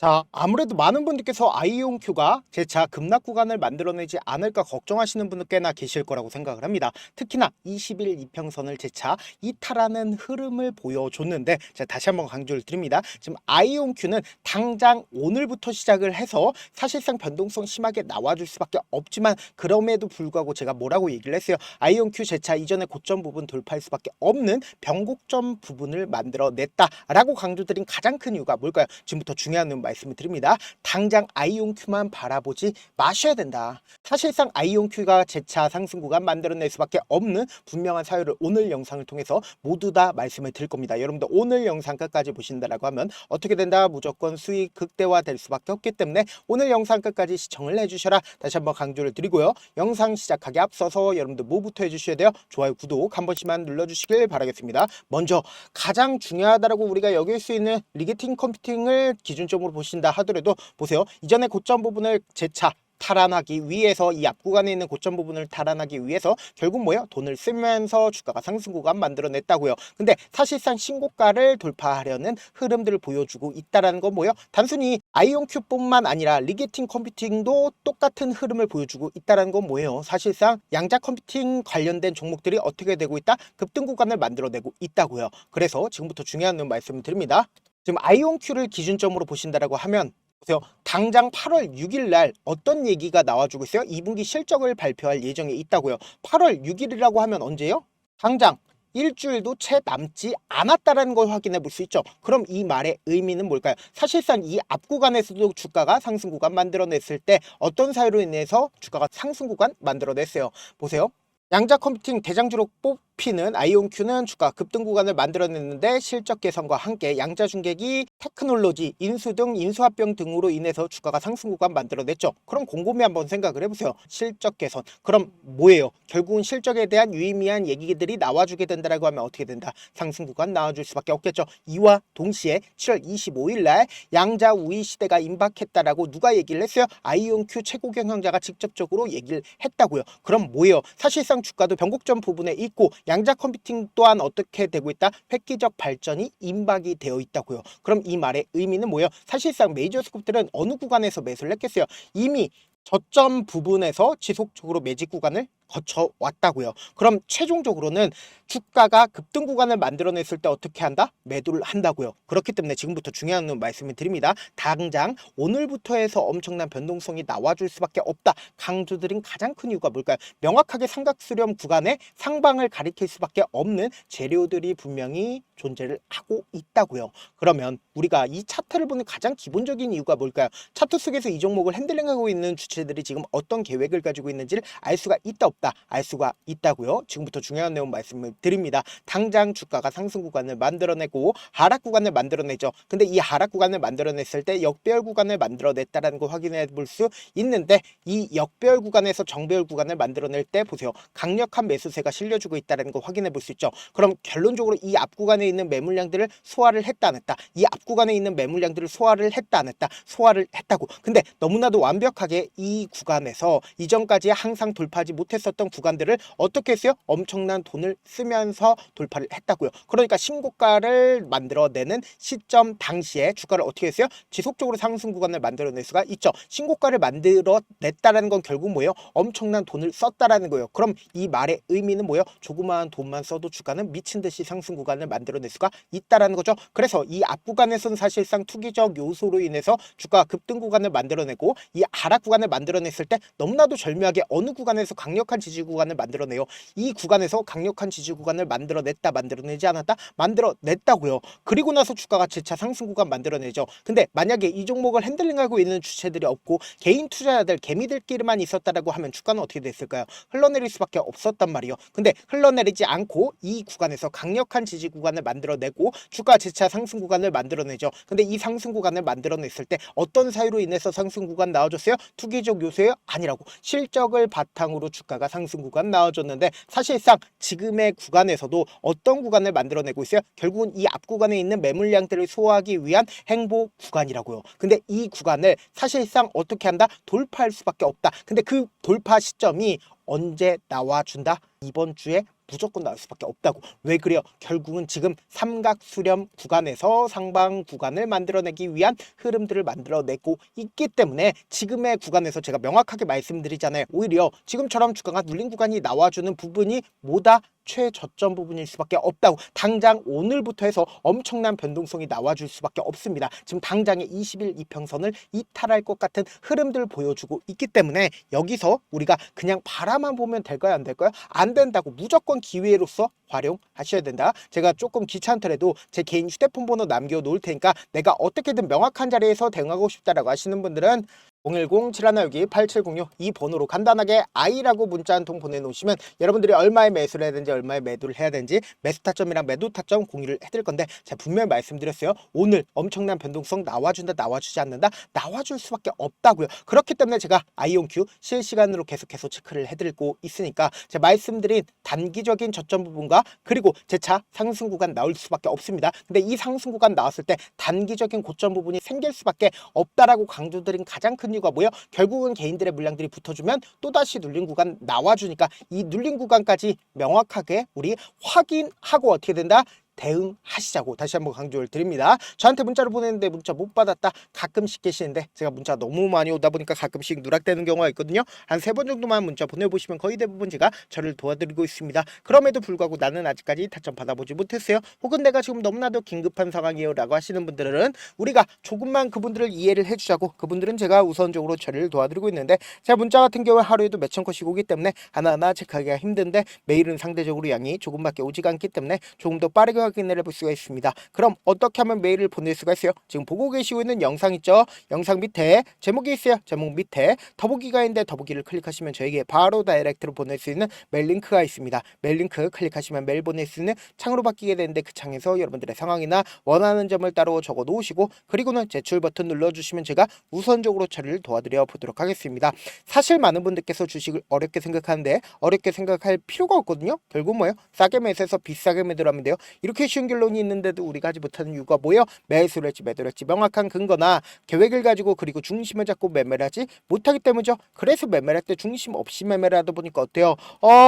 자, 아무래도 많은 분들께서 아이온큐가 재차 급락 구간을 만들어내지 않을까 걱정하시는 분들 꽤나 계실 거라고 생각을 합니다. 특히나 20일 이평선을 재차 이탈하는 흐름을 보여줬는데, 제가 다시 한번 강조를 드립니다. 지금 아이온큐는 당장 오늘부터 시작을 해서 사실상 변동성 심하게 나와줄 수밖에 없지만, 그럼에도 불구하고 제가 뭐라고 얘기를 했어요. 아이온큐 재차 이전의 고점 부분 돌파할 수밖에 없는 변곡점 부분을 만들어냈다라고 강조드린 가장 큰 이유가 뭘까요? 지금부터 중요한 말씀을 드립니다. 당장 아이온큐만 바라보지 마셔야 된다. 사실상 아이온큐가 재차 상승 구간 만들어낼 수밖에 없는 분명한 사유를 오늘 영상을 통해서 모두 다 말씀을 드릴 겁니다. 여러분들 오늘 영상 끝까지 보신다라고 하면 어떻게 된다? 무조건 수익 극대화될 수밖에 없기 때문에 오늘 영상 끝까지 시청을 해주셔라. 다시 한번 강조를 드리고요. 영상 시작하기 앞서서 여러분들 뭐부터 해주셔야 돼요? 좋아요, 구독 한 번씩만 눌러주시길 바라겠습니다. 먼저 가장 중요하다고 우리가 여길 수 있는 리게팅 컴퓨팅을 기준점으로 보신다 하더라도 보세요. 이전에 고점 부분을 재차 탈환하기 위해서, 이 앞 구간에 있는 고점 부분을 탈환하기 위해서 결국 뭐예요? 돈을 쓰면서 주가가 상승 구간 만들어냈다고요. 근데 사실상 신고가를 돌파하려는 흐름들을 보여주고 있다라는 건 뭐예요? 단순히 아이온큐뿐만 아니라 리게팅 컴퓨팅도 똑같은 흐름을 보여주고 있다라는 건 뭐예요? 사실상 양자 컴퓨팅 관련된 종목들이 어떻게 되고 있다? 급등 구간을 만들어내고 있다고요. 그래서 지금부터 중요한 말씀을 드립니다. 지금 아이온큐를 기준점으로 보신다라고 하면 보세요. 당장 8월 6일 날 어떤 얘기가 나와주고 있어요? 2분기 실적을 발표할 예정에 있다고요. 8월 6일이라고 하면 언제요? 당장 일주일도 채 남지 않았다라는 걸 확인해 볼 수 있죠. 그럼 이 말의 의미는 뭘까요? 사실상 이 앞 구간에서도 주가가 상승 구간 만들어냈을 때 어떤 사유로 인해서 주가가 상승 구간 만들어냈어요. 보세요. 양자 컴퓨팅 대장주로 뽑히는 아이온큐는 주가 급등 구간을 만들어냈는데, 실적 개선과 함께 양자 중계기, 테크놀로지, 인수 등 인수합병 등으로 인해서 주가가 상승 구간 만들어냈죠. 그럼 곰곰이 한번 생각을 해보세요. 실적 개선. 그럼 뭐예요? 결국은 실적에 대한 유의미한 얘기들이 나와주게 된다라고 하면 어떻게 된다? 상승 구간 나와줄 수밖에 없겠죠. 이와 동시에 7월 25일 날 양자 우위 시대가 임박했다라고 누가 얘기를 했어요? 아이온큐 최고 경영자가 직접적으로 얘기를 했다고요. 그럼 뭐예요? 사실상 주가도 변곡점 부분에 있고 양자 컴퓨팅 또한 어떻게 되고 있다? 획기적 발전이 임박이 되어 있다고요. 그럼 이 말의 의미는 뭐예요? 사실상 메이저 스톱들은 어느 구간에서 매수를 했겠어요? 이미 저점 부분에서 지속적으로 매집 구간을 거쳐왔다고요. 그럼 최종적으로는 주가가 급등 구간을 만들어냈을 때 어떻게 한다? 매도를 한다고요. 그렇기 때문에 지금부터 중요한 말씀을 드립니다. 당장 오늘부터 해서 엄청난 변동성이 나와줄 수밖에 없다. 강조드린 가장 큰 이유가 뭘까요? 명확하게 삼각수렴 구간에 상방을 가리킬 수밖에 없는 재료들이 분명히 존재를 하고 있다고요. 그러면 우리가 이 차트를 보는 가장 기본적인 이유가 뭘까요? 차트 속에서 이 종목을 핸들링하고 있는 주체들이 지금 어떤 계획을 가지고 있는지를 알 수가 있다 없다? 알 수가 있다고요. 지금부터 중요한 내용 말씀을 드립니다. 당장 주가가 상승 구간을 만들어내고 하락 구간을 만들어내죠. 근데 이 하락 구간을 만들어냈을 때 역배열 구간을 만들어냈다라는 걸 확인해 볼 수 있는데, 이 역배열 구간에서 정배열 구간을 만들어낼 때 보세요. 강력한 매수세가 실려주고 있다는 걸 확인해 볼 수 있죠. 그럼 결론적으로 이 앞 구간에 있는 매물량들을 소화를 했다 안 했다? 이 앞 구간에 있는 매물량들을 소화를 했다 안 했다? 소화를 했다고. 근데 너무나도 완벽하게 이 구간에서 이전까지 항상 돌파하지 못했었던 구간들을 어떻게 했어요? 엄청난 돈을 쓰면서 돌파를 했다고요. 그러니까 신고가를 만들어내는 시점 당시에 주가를 어떻게 했어요? 지속적으로 상승 구간을 만들어낼 수가 있죠. 신고가를 만들어냈다라는 건 결국 뭐예요? 엄청난 돈을 썼다라는 거예요. 그럼 이 말의 의미는 뭐예요? 조그마한 돈만 써도 주가는 미친 듯이 상승 구간을 만들어낼 수가 있다라는 거죠. 그래서 이 앞 구간에서는 사실상 투기적 요소로 인해서 주가 급등 구간을 만들어내고, 이 하락 구간을 만들어냈을 때 너무나도 절묘하게 어느 구간에서 강력한 지지 구간을 만들어내요. 이 구간에서 강력한 지지 구간을 만들어냈다, 만들어내지 않았다? 만들어냈다고요. 그리고 나서 주가가 재차 상승 구간 만들어내죠. 근데 만약에 이 종목을 핸들링하고 있는 주체들이 없고 개인 투자자들, 개미들끼리만 있었다라고 하면 주가는 어떻게 됐을까요? 흘러내릴 수밖에 없었단 말이에요. 근데 흘러내리지 않고 이 구간에서 강력한 지지 구간을 만들어내고 주가 재차 상승 구간을 만들어내죠. 근데 이 상승 구간을 만들어냈을 때 어떤 사유로 인해서 상승 구간 나와줬어요? 투기적 요소예요? 아니라고. 실적을 바탕으로 주가가 상승 구간 나와줬는데, 사실상 지금의 구간에서도 어떤 구간을 만들어내고 있어요? 결국은 이 앞 구간에 있는 매물량들을 소화하기 위한 행보 구간이라고요. 근데 이 구간을 사실상 어떻게 한다? 돌파할 수밖에 없다. 근데 그 돌파 시점이 언제 나와준다? 이번 주에 무조건 나올 수밖에 없다고. 왜 그래요? 결국은 지금 삼각 수렴 구간에서 상방 구간을 만들어내기 위한 흐름들을 만들어내고 있기 때문에 지금의 구간에서 제가 명확하게 말씀드리잖아요. 오히려 지금처럼 주가가 눌린 구간이 나와주는 부분이 뭐다? 최저점 부분일 수밖에 없다고. 당장 오늘부터 해서 엄청난 변동성이 나와줄 수밖에 없습니다. 지금 당장의 20일 이평선을 이탈할 것 같은 흐름들을 보여주고 있기 때문에 여기서 우리가 그냥 바라만 보면 될까요? 안 될까요? 안 된다고. 무조건 기회로서 활용하셔야 된다. 제가 조금 귀찮더라도 제 개인 휴대폰 번호 남겨놓을 테니까 내가 어떻게든 명확한 자리에서 대응하고 싶다라고 하시는 분들은 010-7162-8706 이 번호로 간단하게 I라고 문자 한 통 보내놓으시면 여러분들이 얼마에 매수를 해야 되는지 얼마에 매도를 해야 되는지 매수 타점이랑 매도 타점 공유를 해드릴 건데 제가 분명히 말씀드렸어요. 오늘 엄청난 변동성 나와준다 나와주지 않는다 나와줄 수밖에 없다고요. 그렇기 때문에 제가 아이온큐 실시간으로 계속해서 체크를 해드리고 있으니까 제가 말씀드린 단기적인 저점 부분과 그리고 재차 상승 구간 나올 수밖에 없습니다. 근데 이 상승 구간 나왔을 때 단기적인 고점 부분이 생길 수밖에 없다라고 강조드린 가장 큰 이유가 뭐예요? 결국은 개인들의 물량들이 붙어주면 또다시 눌린 구간 나와주니까 이 눌린 구간까지 명확하게 우리 확인하고 어떻게 된다? 대응하시자고 다시 한번 강조를 드립니다. 저한테 문자를 보냈는데 문자 못 받았다 가끔씩 계시는데 제가 문자 너무 많이 오다 보니까 가끔씩 누락되는 경우가 있거든요. 한 3번 정도만 문자 보내보시면 거의 대부분 제가 저를 도와드리고 있습니다. 그럼에도 불구하고 나는 아직까지 타점 받아보지 못했어요. 혹은 내가 지금 너무나도 긴급한 상황이에요 라고 하시는 분들은 우리가 조금만 그분들을 이해를 해주자고 그분들은 제가 우선적으로 저를 도와드리고 있는데 제가 문자 같은 경우에 하루에도 몇천 건씩 오기 때문에 하나하나 체크하기가 힘든데 매일은 상대적으로 양이 조금밖에 오지가 않기 때문에 조금 더 빠르게 확인을 해볼 수가 있습니다. 그럼 어떻게 하면 메일을 보낼 수가 있어요? 지금 보고 계시고 있는 영상 있죠? 영상 밑에 제목이 있어요. 제목 밑에 더보기가 있는데 더보기를 클릭하시면 저에게 바로 다이렉트로 보낼 수 있는 메일 링크가 있습니다. 메일 링크 클릭하시면 메일 보낼 수 있는 창으로 바뀌게 되는데 그 창에서 여러분들의 상황이나 원하는 점을 따로 적어 놓으시고 그리고는 제출 버튼 눌러주시면 제가 우선적으로 처리를 도와드려 보도록 하겠습니다. 사실 많은 분들께서 주식을 어렵게 생각하는데 어렵게 생각할 필요가 없거든요. 결국 뭐예요? 싸게 매수해서 비싸게 매도하면 돼요. 이렇게 쉬운 결론이 있는데도 우리가 하지 못하는 이유가 뭐예요? 매수를 할지 매도를 할지 명확한 근거나 계획을 가지고 그리고 중심을 잡고 매매를 하지 못하기 때문이죠. 그래서 매매를 할 때 중심 없이 매매를 하다 보니까 어때요?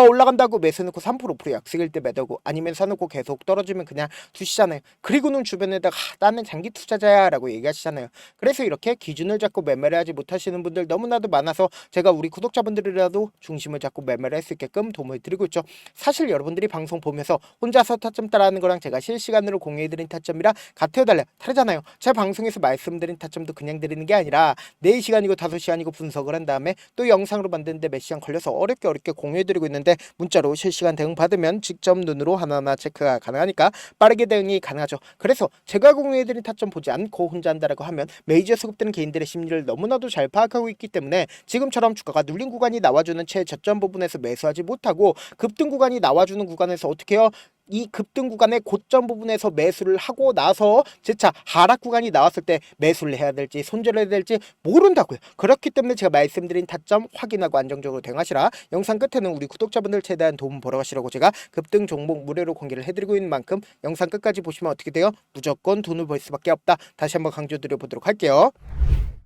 올라간다고 매수 넣고 3% 5% 약속일 때 매도고 아니면 사놓고 계속 떨어지면 그냥 두시잖아요. 그리고는 주변에다가 나는 장기 투자자야 라고 얘기하시잖아요. 그래서 이렇게 기준을 잡고 매매를 하지 못하시는 분들 너무나도 많아서 제가 우리 구독자분들이라도 중심을 잡고 매매를 할 수 있게끔 도움을 드리고 있죠. 사실 여러분들이 방송 보면서 혼자서 타점 따라하는 거랑 제가 실시간으로 공유해드린 타점이랑 같아요 달라요? 다르잖아요. 제 방송에서 말씀드린 타점도 그냥 드리는 게 아니라 4시간이고 5시간이고 분석을 한 다음에 또 영상으로 만드는데 몇 시간 걸려서 어렵게 공유해드리고 있는데 문자로 실시간 대응 받으면 직접 눈으로 하나하나 체크가 가능하니까 빠르게 대응이 가능하죠. 그래서 제가 공유해드린 타점 보지 않고 혼자 한다라고 하면 메이저에 소급되는 개인들의 심리를 너무나도 잘 파악하고 있기 때문에 지금처럼 주가가 눌린 구간이 나와주는 최저점 부분에서 매수하지 못하고 급등 구간이 나와주는 구간에서 어떻게 해요? 이 급등 구간의 고점 부분에서 매수를 하고 나서 재차 하락 구간이 나왔을 때 매수를 해야 될지 손절해야 될지 모른다고요. 그렇기 때문에 제가 말씀드린 타점 확인하고 안정적으로 대응하시라. 영상 끝에는 우리 구독자분들 최대한 도움 벌어 가시라고 제가 급등 종목 무료로 공개를 해드리고 있는 만큼 영상 끝까지 보시면 어떻게 돼요? 무조건 돈을 벌 수밖에 없다. 다시 한번 강조드려 보도록 할게요.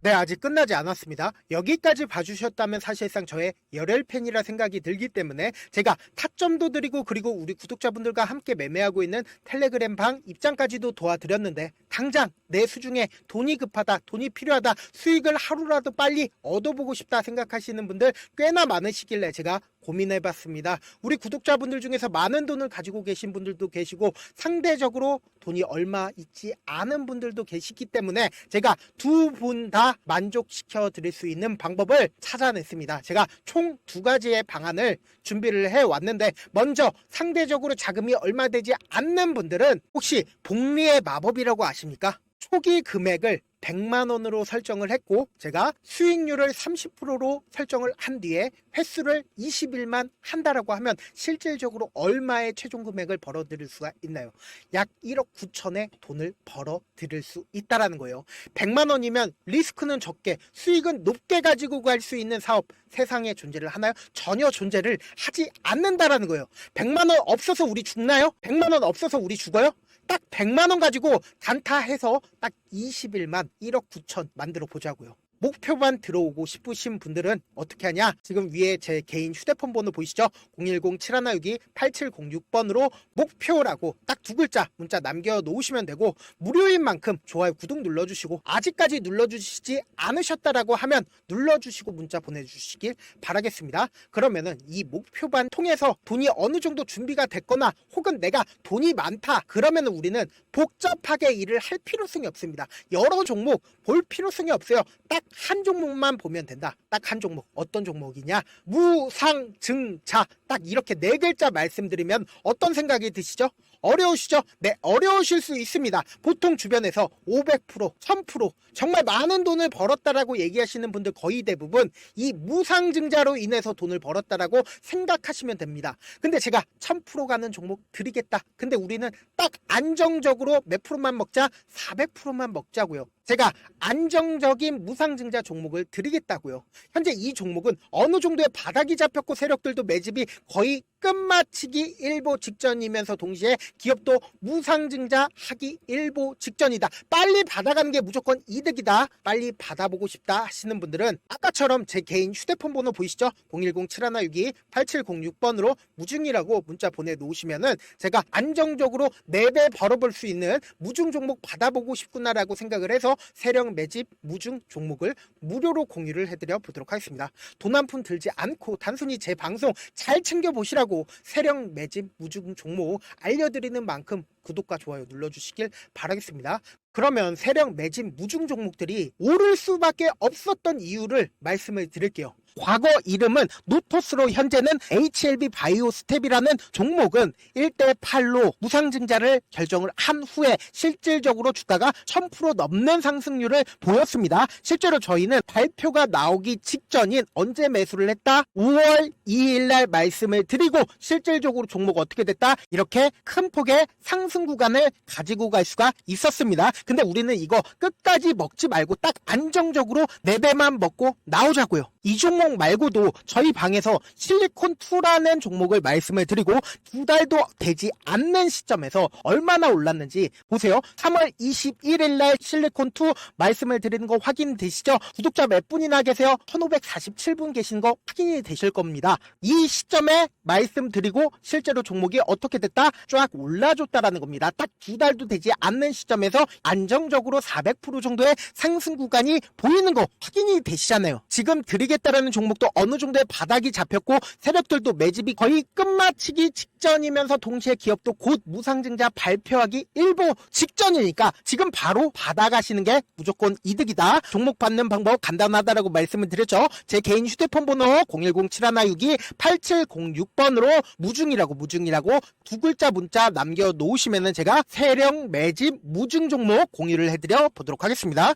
네, 아직 끝나지 않았습니다. 여기까지 봐주셨다면 사실상 저의 열혈 팬이라 생각이 들기 때문에 제가 타점도 드리고 그리고 우리 구독자분들과 함께 매매하고 있는 텔레그램 방 입장까지도 도와드렸는데 당장 내 수중에 돈이 급하다, 돈이 필요하다, 수익을 하루라도 빨리 얻어보고 싶다 생각하시는 분들 꽤나 많으시길래 제가 고민해봤습니다. 우리 구독자분들 중에서 많은 돈을 가지고 계신 분들도 계시고 상대적으로 돈이 얼마 있지 않은 분들도 계시기 때문에 제가 두 분 다 만족시켜 드릴 수 있는 방법을 찾아냈습니다. 제가 총 2가지의 방안을 준비를 해왔는데 먼저 상대적으로 자금이 얼마 되지 않는 분들은 혹시 복리의 마법이라고 아십니까? 초기 금액을 100만 원으로 설정을 했고 제가 수익률을 30%로 설정을 한 뒤에 횟수를 20일만 한다라고 하면 실질적으로 얼마의 최종 금액을 벌어들일 수가 있나요? 약 1억 9천의 돈을 벌어들일 수 있다라는 거예요. 100만 원이면 리스크는 적게 수익은 높게 가지고 갈 수 있는 사업 세상에 존재를 하나요? 전혀 존재를 하지 않는다라는 거예요. 100만 원 없어서 우리 죽나요? 100만 원 없어서 우리 죽어요? 딱 100만 원 가지고 단타해서 딱 20일만 1억 9천 만들어 보자고요. 목표만 들어오고 싶으신 분들은 어떻게 하냐? 지금 위에 제 개인 휴대폰 번호 보이시죠? 010-7162-8706번으로 목표라고 딱 두 글자 문자 남겨놓으시면 되고, 무료인 만큼 좋아요, 구독 눌러주시고, 아직까지 눌러주시지 않으셨다라고 하면 눌러주시고 문자 보내주시길 바라겠습니다. 그러면은 이 목표반 통해서 돈이 어느 정도 준비가 됐거나 혹은 내가 돈이 많다 그러면 우리는 복잡하게 일을 할 필요성이 없습니다. 여러 종목 볼 필요성이 없어요. 딱 한 종목만 보면 된다. 딱 한 종목. 어떤 종목이냐? 무상증자. 딱 이렇게 네 글자 말씀드리면 어떤 생각이 드시죠? 어려우시죠? 네, 어려우실 수 있습니다. 보통 주변에서 500%, 1000% 정말 많은 돈을 벌었다라고 얘기하시는 분들 거의 대부분 이 무상증자로 인해서 돈을 벌었다라고 생각하시면 됩니다. 근데 제가 1000% 가는 종목 드리겠다. 근데 우리는 딱 안정적으로 몇 프로만 먹자? 400%만 먹자고요. 제가 안정적인 무상증자 종목을 드리겠다고요. 현재 이 종목은 어느 정도의 바닥이 잡혔고 세력들도 매집이 거의 끝마치기 일보 직전이면서 동시에 기업도 무상증자 하기 일보 직전이다. 빨리 받아가는 게 무조건 이득이다. 빨리 받아보고 싶다 하시는 분들은 아까처럼 제 개인 휴대폰 번호 보이시죠? 010-7162-8706번으로 무중이라고 문자 보내놓으시면은 제가 안정적으로 4배 벌어볼 수 있는 무중 종목 받아보고 싶구나라고 생각을 해서 세력 매집 무중 종목을 무료로 공유를 해드려 보도록 하겠습니다. 돈 한 푼 들지 않고 단순히 제 방송 잘 챙겨보시라고 세력 매집 무중 종목 알려드리는 만큼 구독과 좋아요 눌러주시길 바라겠습니다. 그러면 세력 매집 무중 종목들이 오를 수밖에 없었던 이유를 말씀을 드릴게요. 과거 이름은 노토스로 현재는 HLB 바이오스텝이라는 종목은 1대8로 무상증자를 결정을 한 후에 실질적으로 주가가 1000% 넘는 상승률을 보였습니다. 실제로 저희는 발표가 나오기 직전인 언제 매수를 했다? 5월 2일 날 말씀을 드리고 실질적으로 종목 어떻게 됐다? 이렇게 큰 폭의 상승 구간을 가지고 갈 수가 있었습니다. 근데 우리는 이거 끝까지 먹지 말고 딱 안정적으로 4배만 먹고 나오자고요. 이 종목 말고도 저희 방에서 실리콘2라는 종목을 말씀을 드리고 2달도 되지 않는 시점에서 얼마나 올랐는지 보세요. 3월 21일 날 실리콘2 말씀을 드리는 거 확인되시죠? 구독자 몇 분이나 계세요? 1547분 계신 거 확인이 되실 겁니다. 이 시점에 말씀드리고 실제로 종목이 어떻게 됐다? 쫙 올라줬다라는 겁니다. 딱 2달도 되지 않는 시점에서 안정적으로 400% 정도의 상승 구간이 보이는 거 확인이 되시잖아요. 지금 드리겠다라는 종목도 어느 정도의 바닥이 잡혔고 세력들도 매집이 거의 끝마치기 직전이면서 동시에 기업도 곧 무상증자 발표하기 일보 직전이니까 지금 바로 받아가시는 게 무조건 이득이다. 종목 받는 방법 간단하다라고 말씀을 드렸죠. 제 개인 휴대폰 번호 010-7162-8706번으로 무중이라고 두 글자 문자 남겨놓으시면은 제가 세력 매집 무중 종목 공유를 해드려 보도록 하겠습니다.